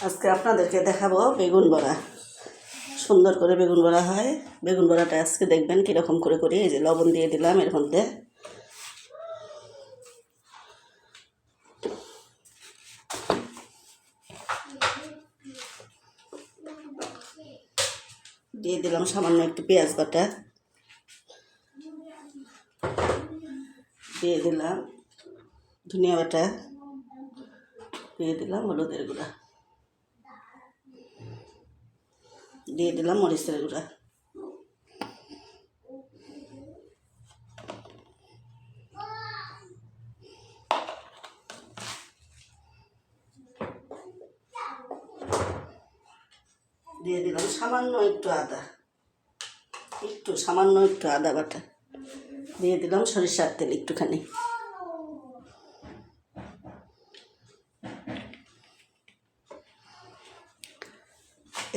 আজকে আপনাদেরকে দেখাবো বেগুন বড়া। সুন্দর করে বেগুন বড়া হয়। বেগুন বড়াটা আজকে দেখবেন কীরকম করে করি। এই যে লবণ দিয়ে দিলাম, এর মধ্যে দিয়ে দিলাম সামান্য একটু পেঁয়াজ বাটা, দিয়ে দিলাম ধনিয়া বাটা, দিয়ে দিলাম হলুদের গুঁড়া, দিয়ে দিলাম মরিচের গুঁড়া, দিয়ে দিলাম সামান্য একটু আদা বাটা, দিয়ে দিলাম সরিষার তেল একটুখানি।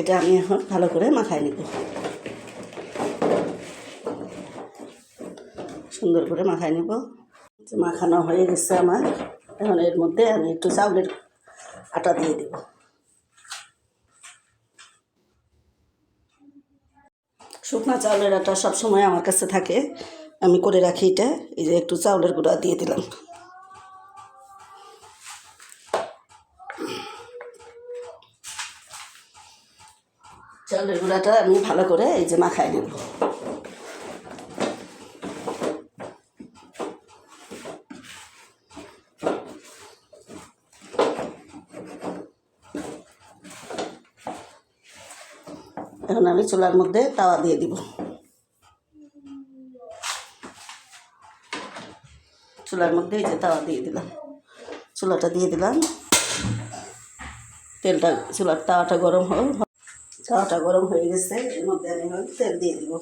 এটা আমি এখন ভালো করে মাখায় নিব। সুন্দর করে মাখায় নিব। মাখানো হয়ে গেছে আমার। এখন এর মধ্যে আমি একটু চাউলের আটা দিয়ে দেব। শুকনা চাউলের আটা সবসময় আমার কাছে থাকে, আমি করে রাখি এটা। এই যে একটু চাউলের গুঁড়া দিয়ে দিলাম। চাউলের গুঁড়াটা আমি ভালো করে এই যে মাখায় নেব। এখন আমি চুলার মধ্যে তাওয়া দিয়ে দিব। চুলার মধ্যে এই যে তাওয়া দিয়ে দিলাম, চুলাটা দিয়ে দিলাম। তাওয়াটা গরম হয়ে গেছে। এর মধ্যে আমি তেল দিয়ে দিব।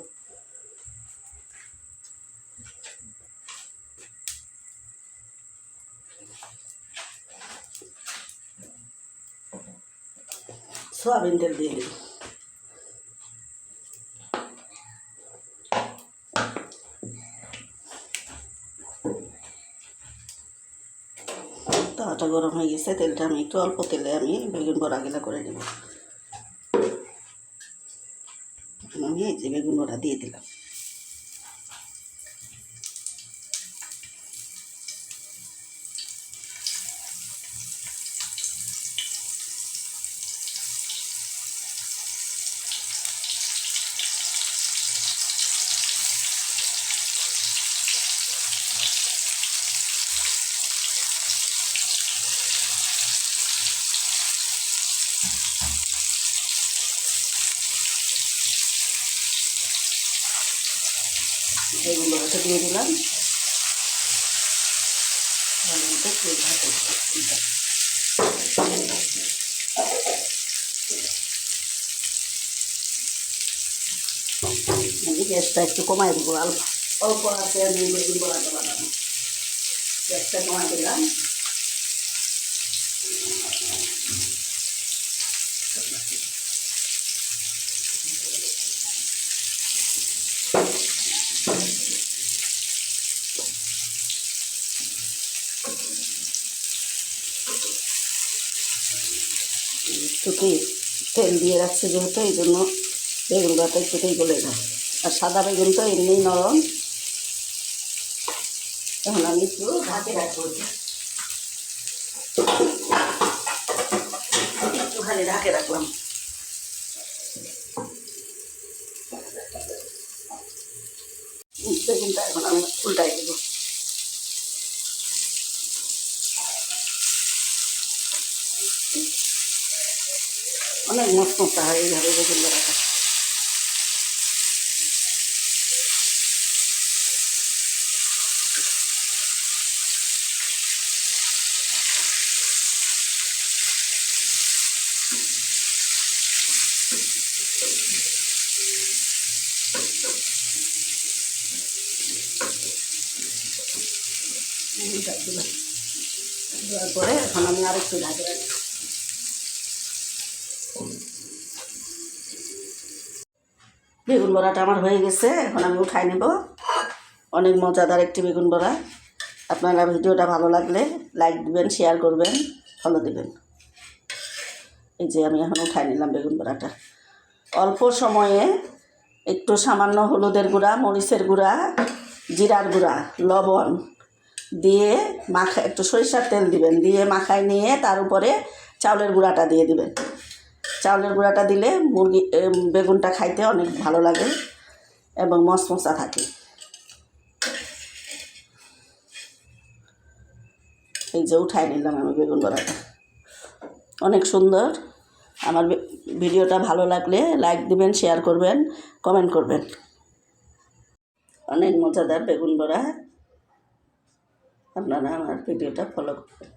সয়াবিন তেল দিয়ে দিব। তাওয়াটা গরম হয়ে গেছে, তেলটা আমি একটু অল্প তেলে আমি বেগুন বড়াগুলো করে নেব। আমি এই যে বেগুন বড়া দিয়ে দিলাম। বেগুন বড়াটা দিয়ে দিলাম। গ্যাসটা একটু কমাই দেবো। অল্প আছে আমি বেগুন বড়াটা বানাবো। গ্যাসটা কমাই দিলাম। একটু তেল দিয়ে রাখছি যেহেতু, এই জন্য বেগুন বড়াটা একটুতেই গলে যায়। আর সাদা বেগুন তো এমনিই নরম। এখন আমি একটু ঢাকে রাখবো, একটুখানি ঢাকে রাখলাম। বেগুনটা এখন আমি উল্টাই দেবো। অনেক মশমশা হয় এইভাবে বেগুন বড়াটা। দেওয়ার পরে এখন আমি আরেকটু ঢাকে রাখবো। বেগুন বড়াটা আমার হয়ে গেছে, এখন আমি উঠাই নেব। অনেক মজাদার একটি বেগুন বড়া। আপনারা ভিডিওটা ভালো লাগলে লাইক দিবেন, শেয়ার করবেন, ফলো দিবেন। এই যে আমি এখন উঠাই নিলাম বেগুন বড়াটা। অল্প সময়ে একটু সামান্য হলুদের গুঁড়া, মরিচের গুঁড়া, জিরার গুঁড়া, লবণ দিয়ে একটু সরিষার তেল দিবেন, দিয়ে মাখায় নিয়ে তার উপরে চাউলের গুঁড়াটা দিয়ে দিবেন। চাউলের গুঁড়াটা দিলে বেগুনটা খাইতে অনেক ভালো লাগে এবং মচমচা থাকে। এই যে উঠাই নিলাম আমি বেগুন বড়াটা, অনেক সুন্দর। আমার ভিডিওটা ভালো লাগলে লাইক দিবেন, শেয়ার করবেন, কমেন্ট করবেন। অনেক মজাদার বেগুন বড়া, আপনারা আমার ভিডিওটা ফলো করবেন।